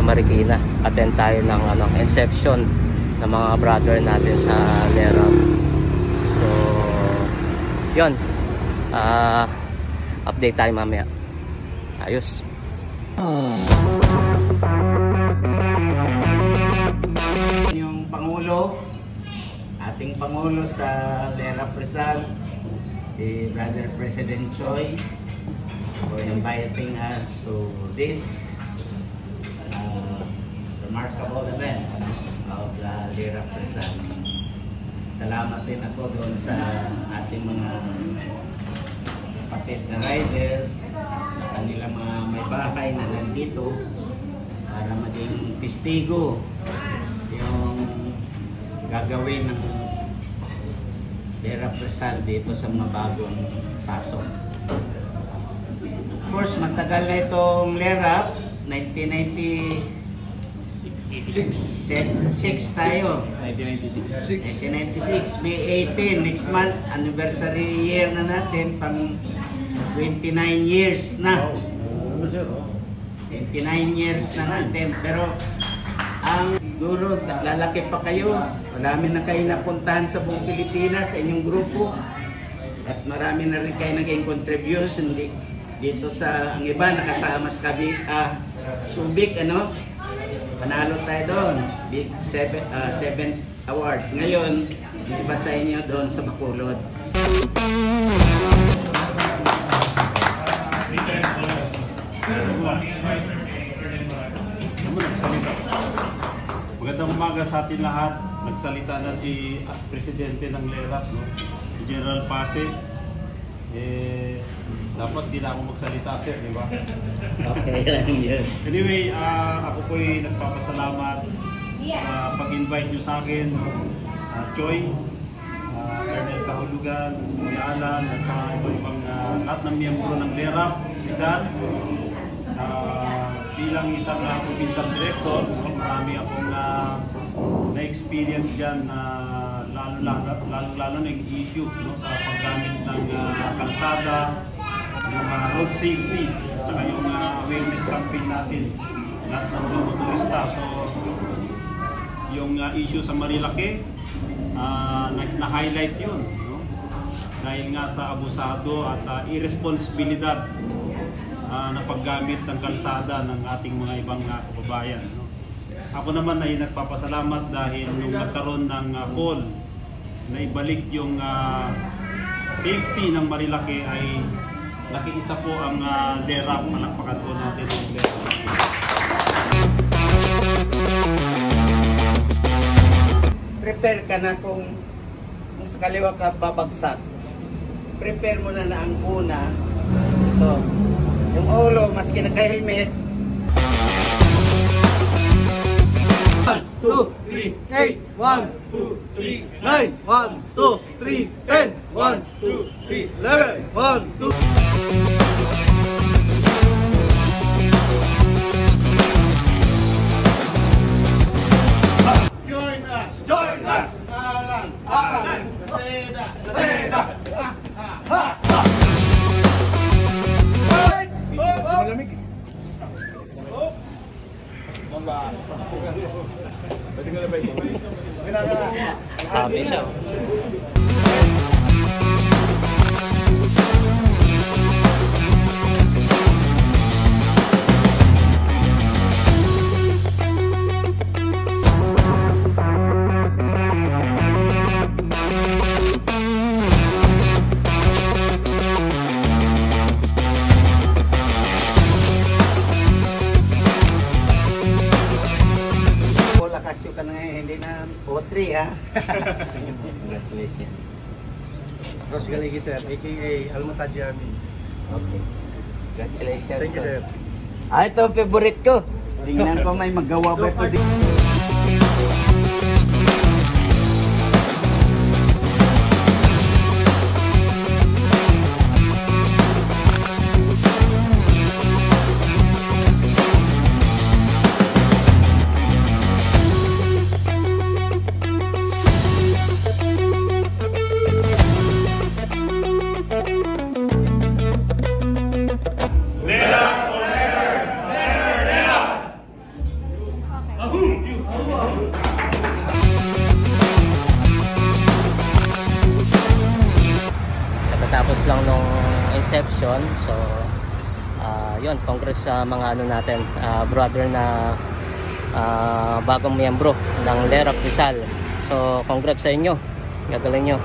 Marikina. Attend tayo ng inception ng mga brother natin sa Lerap. So yun, update tayo mamaya. Ayos. Yung Pangulo, ating Pangulo sa Lerap Rizal, si Brother President Choi, for inviting us to this remarkable event of Lerap Rizal. Salamat din ako doon sa ating mga kapatid na rider, kanilang mga may bahay na nandito para maging testigo yung gagawin ng Lerap Rizal dito sa mga bagong pasok. Of course, matagal na itong Lerap, 1996 tayo. 1996, May 18, next month, anniversary year na natin, pang 29 years na. 29 years na natin, pero ang siguro lalaki pa kayo, marami na kayo napuntahan sa buong Pilipinas sa inyong grupo, at marami na rin kayo naging contribution dito sa, ang iba nakasama sa Subic, panalo tayo doon, big 7th award. Ngayon, yung iba sa inyo doon sa Bacolod. Magandang umaga sa atin lahat. Nagsalita na si Presidente ng Lerap, si General Pase. Dapat di na ako magsalita, sir, di ba? Okay lang yun. Anyway, ako po'y nagpapasalamat sa pag-invite nyo sa akin, Choi, Colonel Kahulugan, Alan, at sa ibang lahat ng miyembro ng Lerap Rizal. Bilang isang provincial director, marami akong na-experience dyan, lalo na yung issue sa paggamit ng kalsada, yung road safety, at yung awareness campaign natin, lahat ng mga motorista. So, yung issue sa Marilake, na-highlight yun, dahil nga sa abusado at irresponsibilidad na paggamit ng kalsada ng ating mga ibang kababayan. Ako naman ay nagpapasalamat dahil nung nagkaroon ng call na ibalik yung safety ng Marilake, ay nakiisa po ang Lerap. Malakpakan po natin ang Lerap. Prepare ka na kung sa kaliwa ka babagsak. Prepare mo na ang una. Ito. Yung ulo, maski naka-helmet. 1, 2, 3, 8, 1, 2, 3, 9, 1, 2, 3, 10, 1, 2, 3, 11, 1, 2. Join us! Join us! Alan! Alan! Kaseda! Kaseda! Ha! Ha! Malamig. Oh! Mamba. Pwede ko na ba ito? Happy siya. O3 ha. Congratulations. Ross Galigi sir, aka Almutad Jamin. Okay. Congratulations. Thank you sir. Ito ang favorite ko. Tingnan ko may magawa ba ito dito. lang nung inception. So yun, congrats sa mga ano natin, brother na bagong miyembro ng Lerap Rizal. So congrats sa inyo, gagaling nyo.